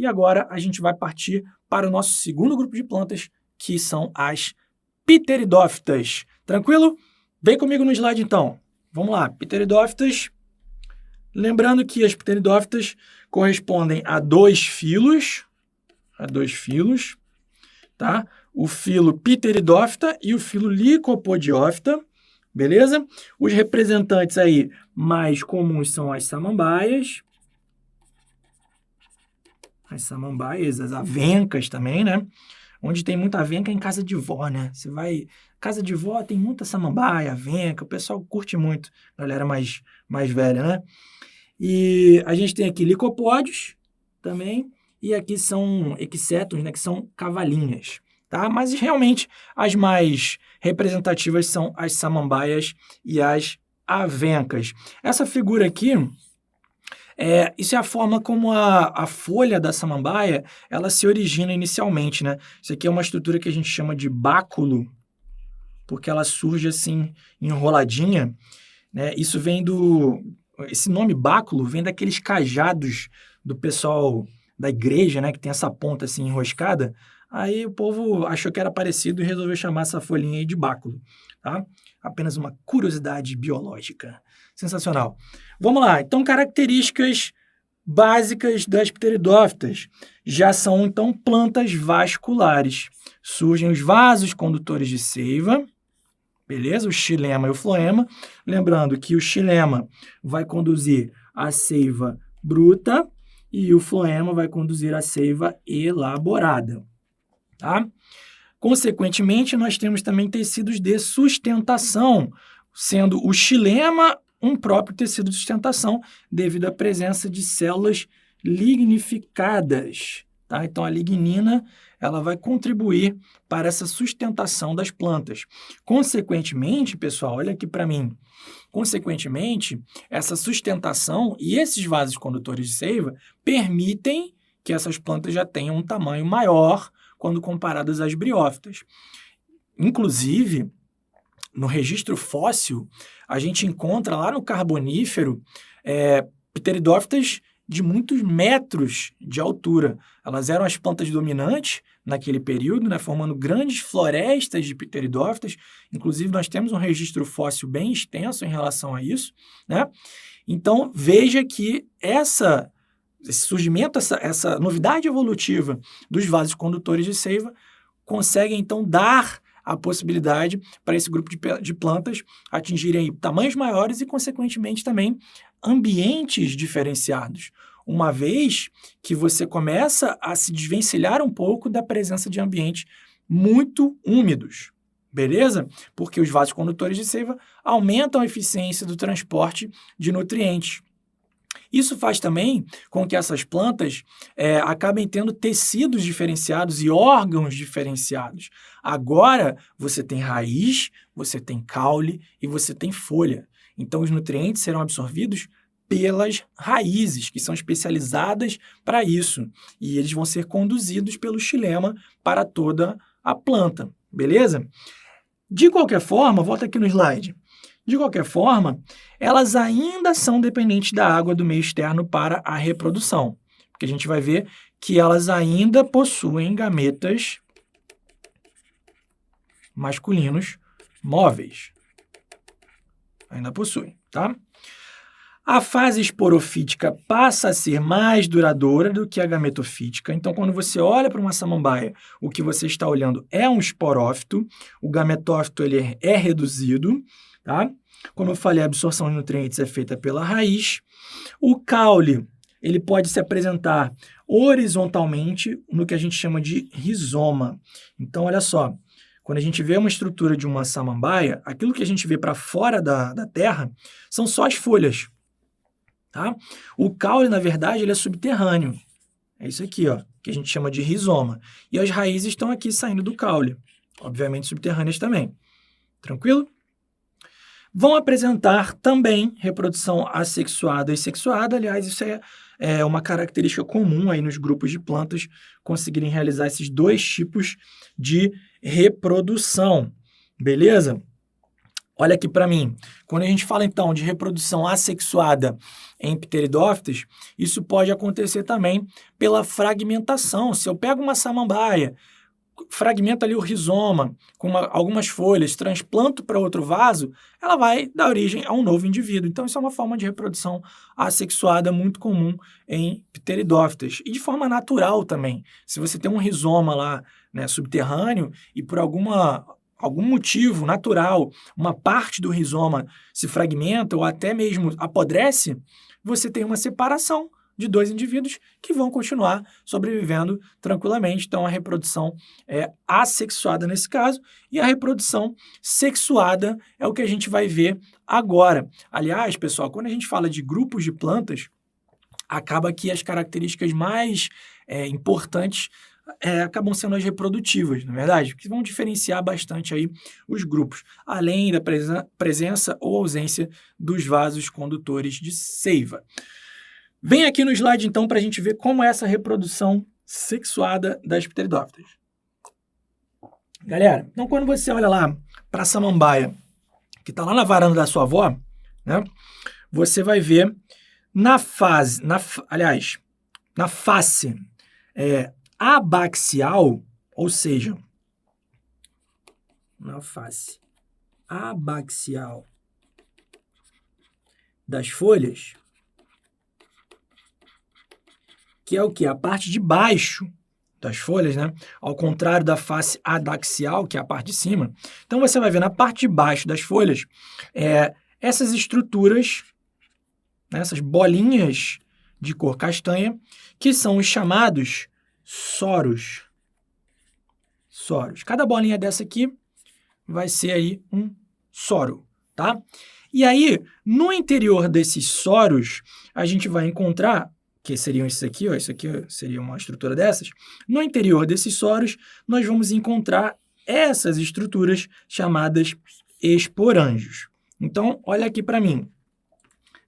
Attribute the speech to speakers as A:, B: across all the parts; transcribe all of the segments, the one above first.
A: E agora a gente vai partir para o nosso segundo grupo de plantas, que são as pteridófitas. Tranquilo? Vem comigo no slide então. Vamos lá, pteridófitas. Lembrando que as pteridófitas correspondem a dois filos, tá? O filo Pteridófita e o filo Licopodiófita, beleza? Os representantes aí mais comuns são as samambaias, as avencas também, né? Onde tem muita avenca é em casa de vó, né? Você vai... Casa de vó tem muita samambaia, avenca, o pessoal curte muito, galera mais velha, né? E a gente tem aqui licopódios também, e aqui são equisetos, né, que são cavalinhas, tá? Mas realmente as mais representativas são as samambaias e as avencas. Essa figura aqui, isso é a forma como a folha da samambaia, ela se origina inicialmente, né? Isso aqui é uma estrutura que a gente chama de báculo, porque ela surge assim, enroladinha, né? Isso vem esse nome báculo vem daqueles cajados do pessoal da igreja, né? Que tem essa ponta assim enroscada. Aí o povo achou que era parecido e resolveu chamar essa folhinha aí de báculo, tá? Apenas uma curiosidade biológica. Sensacional. Vamos lá. Então, características básicas das pteridófitas. Já são, então, plantas vasculares. Surgem os vasos condutores de seiva, beleza? O xilema e o floema. Lembrando que o xilema vai conduzir a seiva bruta e o floema vai conduzir a seiva elaborada, tá? Consequentemente, nós temos também tecidos de sustentação, sendo o xilema um próprio tecido de sustentação devido à presença de células lignificadas, tá? Então, a lignina ela vai contribuir para essa sustentação das plantas. Consequentemente, pessoal, olha aqui para mim. Consequentemente, essa sustentação e esses vasos condutores de seiva permitem que essas plantas já tenham um tamanho maior quando comparadas às briófitas. Inclusive, no registro fóssil, a gente encontra lá no Carbonífero pteridófitas de muitos metros de altura. Elas eram as plantas dominantes naquele período, né, formando grandes florestas de pteridófitas. Inclusive, nós temos um registro fóssil bem extenso em relação a isso, né? Então, veja que esse surgimento, essa novidade evolutiva dos vasos condutores de seiva consegue, então, dar a possibilidade para esse grupo de plantas atingirem tamanhos maiores e, consequentemente, também ambientes diferenciados, uma vez que você começa a se desvencilhar um pouco da presença de ambientes muito úmidos, beleza? Porque os vasos condutores de seiva aumentam a eficiência do transporte de nutrientes. Isso faz também com que essas plantas acabem tendo tecidos diferenciados e órgãos diferenciados. Agora, você tem raiz, você tem caule e você tem folha. Então, os nutrientes serão absorvidos pelas raízes, que são especializadas para isso. E eles vão ser conduzidos pelo xilema para toda a planta, beleza? De qualquer forma, volta aqui no slide. De qualquer forma, elas ainda são dependentes da água do meio externo para a reprodução, porque a gente vai ver que elas ainda possuem gametas masculinos móveis. Ainda possuem, tá? A fase esporofítica passa a ser mais duradoura do que a gametofítica. Então, quando você olha para uma samambaia, o que você está olhando é um esporófito. O gametófito ele é reduzido, tá? Como eu falei, a absorção de nutrientes é feita pela raiz. O caule ele pode se apresentar horizontalmente no que a gente chama de rizoma. Então, olha só. Quando a gente vê uma estrutura de uma samambaia, aquilo que a gente vê para fora da terra são só as folhas, tá? O caule, na verdade, ele é subterrâneo. É isso aqui, ó, que a gente chama de rizoma. E as raízes estão aqui saindo do caule, obviamente subterrâneas também. Tranquilo? Vão apresentar também reprodução assexuada e sexuada. Aliás, isso é uma característica comum aí nos grupos de plantas conseguirem realizar esses dois tipos de reprodução, beleza? Olha aqui para mim. Quando a gente fala, então, de reprodução assexuada em pteridófitas, isso pode acontecer também pela fragmentação. Se eu pego uma samambaia, fragmento ali o rizoma com algumas folhas, transplanto para outro vaso, ela vai dar origem a um novo indivíduo. Então, isso é uma forma de reprodução assexuada muito comum em pteridófitas. E de forma natural também. Se você tem um rizoma lá, né, subterrâneo e por algum motivo natural, uma parte do rizoma se fragmenta ou até mesmo apodrece, você tem uma separação de dois indivíduos que vão continuar sobrevivendo tranquilamente. Então, a reprodução é assexuada nesse caso, e a reprodução sexuada é o que a gente vai ver agora. Aliás, pessoal, quando a gente fala de grupos de plantas, acaba que as características mais importantes acabam sendo as reprodutivas, não é verdade? Que vão diferenciar bastante aí os grupos, além da presença ou ausência dos vasos condutores de seiva. Vem aqui no slide, então, para a gente ver como é essa reprodução sexuada das pteridófitas. Galera, então quando você olha lá para a samambaia, que está lá na varanda da sua avó, né, você vai ver na face abaxial, ou seja, na face abaxial das folhas, que é o quê? A parte de baixo das folhas, né? Ao contrário da face adaxial, que é a parte de cima. Então, você vai ver na parte de baixo das folhas essas estruturas, né, essas bolinhas de cor castanha, que são os chamados soros. Soros. Cada bolinha dessa aqui vai ser aí um soro, tá? E aí, no interior desses soros, a gente vai encontrar, que seriam esses aqui, ó, isso aqui seria uma estrutura dessas. No interior desses soros, nós vamos encontrar essas estruturas chamadas esporângios. Então, olha aqui para mim.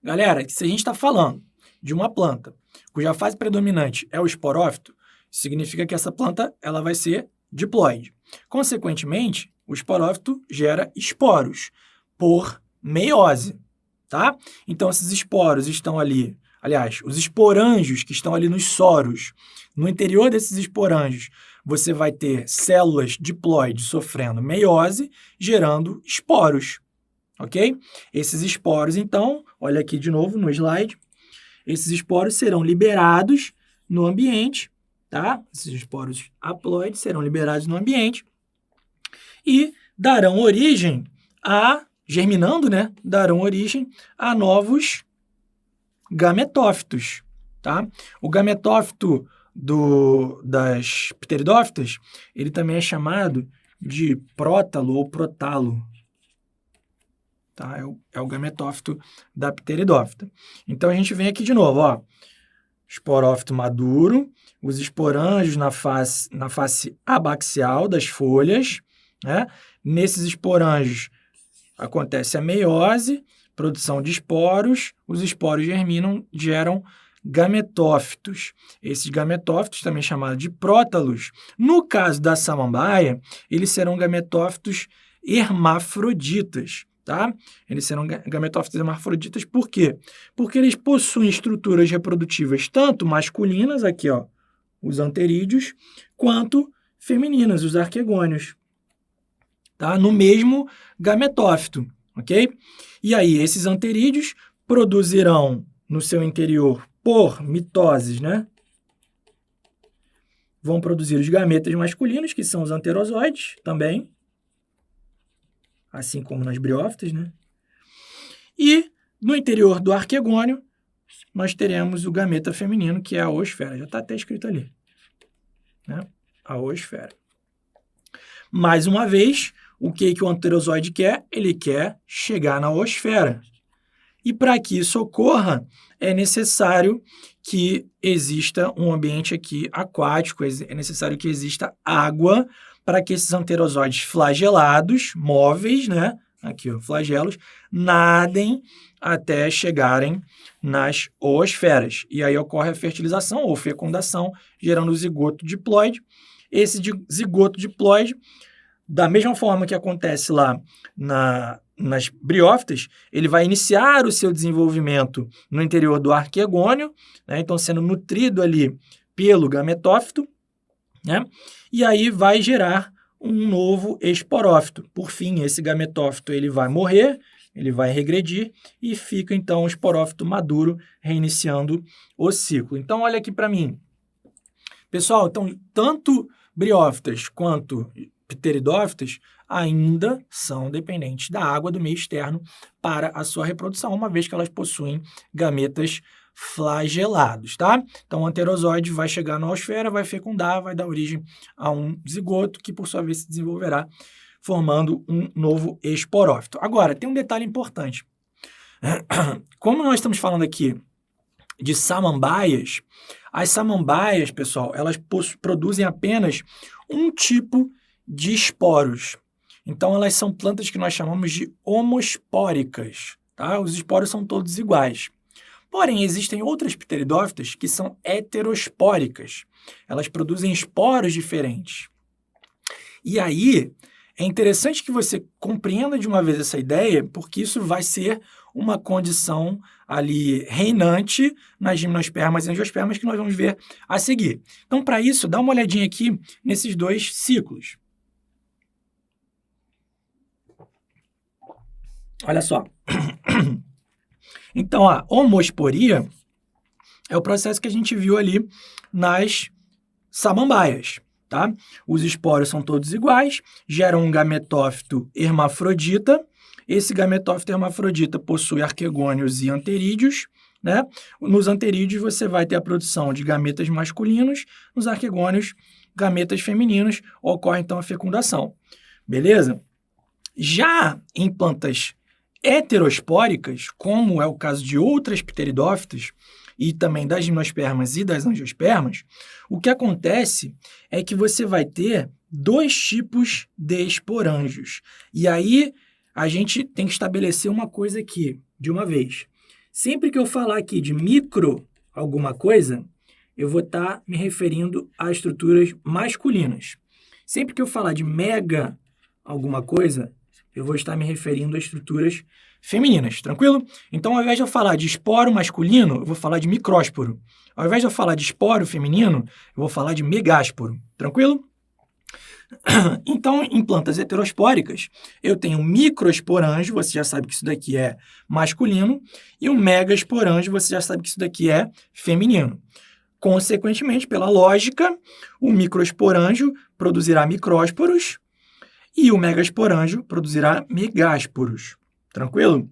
A: Galera, se a gente está falando de uma planta cuja fase predominante é o esporófito, significa que essa planta ela vai ser diploide. Consequentemente, o esporófito gera esporos por meiose, tá? Então, esses esporos estão ali. Aliás, os esporângios que estão ali nos soros, no interior desses esporângios, você vai ter células diploides sofrendo meiose, gerando esporos, ok? Esses esporos, então, olha aqui de novo no slide, esses esporos serão liberados no ambiente, tá? Esses esporos haploides serão liberados no ambiente e darão origem germinando, né? Darão origem a novos gametófitos, tá? O gametófito das pteridófitas, ele também é chamado de prótalo ou protalo, tá? É o gametófito da pteridófita. Então, a gente vem aqui de novo, ó, esporófito maduro, os esporângios na face abaxial das folhas, né? Nesses esporângios acontece a meiose, produção de esporos, os esporos geram gametófitos. Esses gametófitos, também chamados de prótalos, no caso da samambaia, eles serão gametófitos hermafroditas, tá? Eles serão gametófitos hermafroditas por quê? Porque eles possuem estruturas reprodutivas tanto masculinas, aqui ó, os anterídeos, quanto femininas, os arquegônios, tá? No mesmo gametófito, ok? E aí, esses anterídeos produzirão no seu interior, por mitoses, né? Vão produzir os gametas masculinos, que são os anterozoides também, assim como nas briófitas, né? E no interior do arquegônio, nós teremos o gameta feminino, que é a oosfera. Já está até escrito ali, né? A oosfera. Mais uma vez, o que o anterozoide quer? Ele quer chegar na oosfera. E para que isso ocorra, é necessário que exista um ambiente aqui aquático, é necessário que exista água para que esses anterozoides flagelados, móveis, né? Aqui, ó, flagelos, nadem até chegarem nas oosferas. E aí ocorre a fertilização ou fecundação, gerando o zigoto diploide. Esse zigoto diploide da mesma forma que acontece lá nas briófitas, ele vai iniciar o seu desenvolvimento no interior do arquegônio, né? Então sendo nutrido ali pelo gametófito, né? E aí vai gerar um novo esporófito. Por fim, esse gametófito ele vai morrer, ele vai regredir e fica então o esporófito maduro, reiniciando o ciclo. Então olha aqui para mim. Pessoal, então tanto briófitas quanto pteridófitas ainda são dependentes da água do meio externo para a sua reprodução, uma vez que elas possuem gametas flagelados, tá? Então, o anterozoide vai chegar na noosfera, vai fecundar, vai dar origem a um zigoto, que por sua vez se desenvolverá, formando um novo esporófito. Agora, tem um detalhe importante. Como nós estamos falando aqui de samambaias, as samambaias, pessoal, elas produzem apenas um tipo de esporos. Então, elas são plantas que nós chamamos de homospóricas, tá? Os esporos são todos iguais. Porém, existem outras pteridófitas que são heterospóricas. Elas produzem esporos diferentes. E aí, é interessante que você compreenda de uma vez essa ideia, porque isso vai ser uma condição ali reinante nas gimnospermas e angiospermas que nós vamos ver a seguir. Então, para isso, dá uma olhadinha aqui nesses dois ciclos. Olha só. Então, a homosporia é o processo que a gente viu ali nas samambaias, tá? Os esporos são todos iguais, geram um gametófito hermafrodita. Esse gametófito hermafrodita possui arquegônios e anterídeos, né? Nos anterídeos você vai ter a produção de gametas masculinos, nos arquegônios, gametas femininos, ocorre então a fecundação. Beleza? Já em plantas heterospóricas, como é o caso de outras pteridófitas e também das gimnospermas e das angiospermas, o que acontece é que você vai ter dois tipos de esporângios. E aí a gente tem que estabelecer uma coisa aqui, de uma vez. Sempre que eu falar aqui de micro alguma coisa, eu vou estar me referindo a estruturas masculinas. Sempre que eu falar de mega alguma coisa, eu vou estar me referindo a estruturas femininas, tranquilo? Então, ao invés de eu falar de esporo masculino, eu vou falar de micrósporo. Ao invés de eu falar de esporo feminino, eu vou falar de megásporo, tranquilo? Então, em plantas heterospóricas, eu tenho um microesporângio, você já sabe que isso daqui é masculino, e um megaesporângio, você já sabe que isso daqui é feminino. Consequentemente, pela lógica, o microesporângio produzirá micrósporos, e o megaesporângio produzirá megásporos. Tranquilo?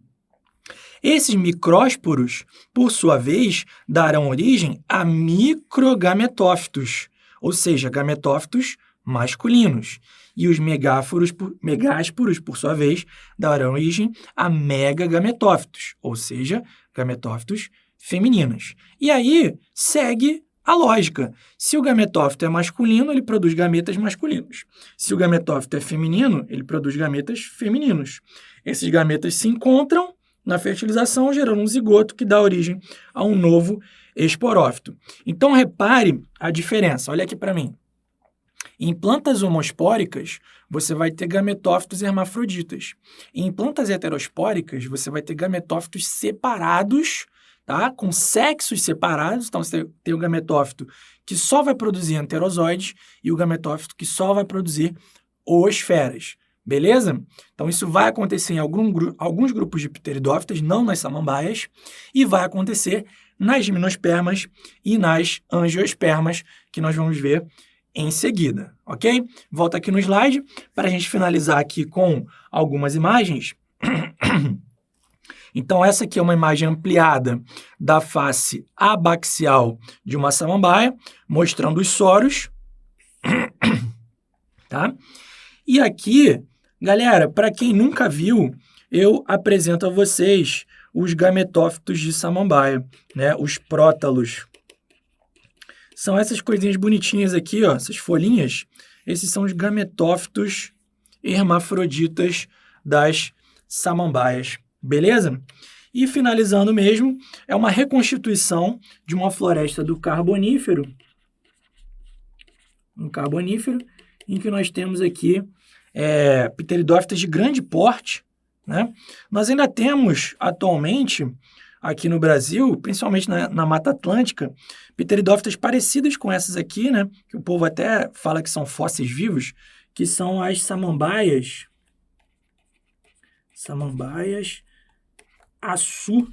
A: Esses micrósporos, por sua vez, darão origem a microgametófitos, ou seja, gametófitos masculinos. E os megásporos, por sua vez, darão origem a megagametófitos, ou seja, gametófitos femininos. E aí segue a lógica. Se o gametófito é masculino, ele produz gametas masculinos. Se o gametófito é feminino, ele produz gametas femininos. Esses gametas se encontram na fertilização, gerando um zigoto que dá origem a um novo esporófito. Então, repare a diferença. Olha aqui para mim. Em plantas homospóricas, você vai ter gametófitos hermafroditas. Em plantas heterospóricas, você vai ter gametófitos separados, tá? Com sexos separados. Então, você tem o gametófito que só vai produzir anterozoides e o gametófito que só vai produzir oosferas. Beleza? Então, isso vai acontecer em alguns grupos de pteridófitas, não nas samambaias, e vai acontecer nas gimnospermas e nas angiospermas, que nós vamos ver em seguida, ok? Volta aqui no slide para a gente finalizar aqui com algumas imagens. Então, essa aqui é uma imagem ampliada da face abaxial de uma samambaia, mostrando os soros, tá? E aqui, galera, para quem nunca viu, eu apresento a vocês os gametófitos de samambaia, né? Os prótalos. São essas coisinhas bonitinhas aqui, ó, essas folhinhas. Esses são os gametófitos hermafroditas das samambaias, beleza? E finalizando mesmo, é uma reconstituição de uma floresta do Carbonífero. Um Carbonífero, em que nós temos aqui pteridófitas de grande porte, né? Nós ainda temos, atualmente, aqui no Brasil, principalmente na Mata Atlântica, pteridófitas parecidas com essas aqui, né? Que o povo até fala que são fósseis vivos, que são as samambaias açu,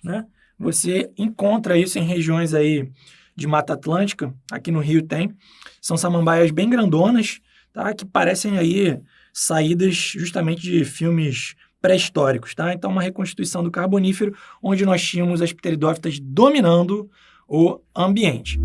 A: né? Você encontra isso em regiões aí de Mata Atlântica, aqui no Rio tem. São samambaias bem grandonas, tá? Que parecem aí saídas justamente de filmes pré-históricos, tá? Então, uma reconstituição do Carbonífero, onde nós tínhamos as pteridófitas dominando o ambiente.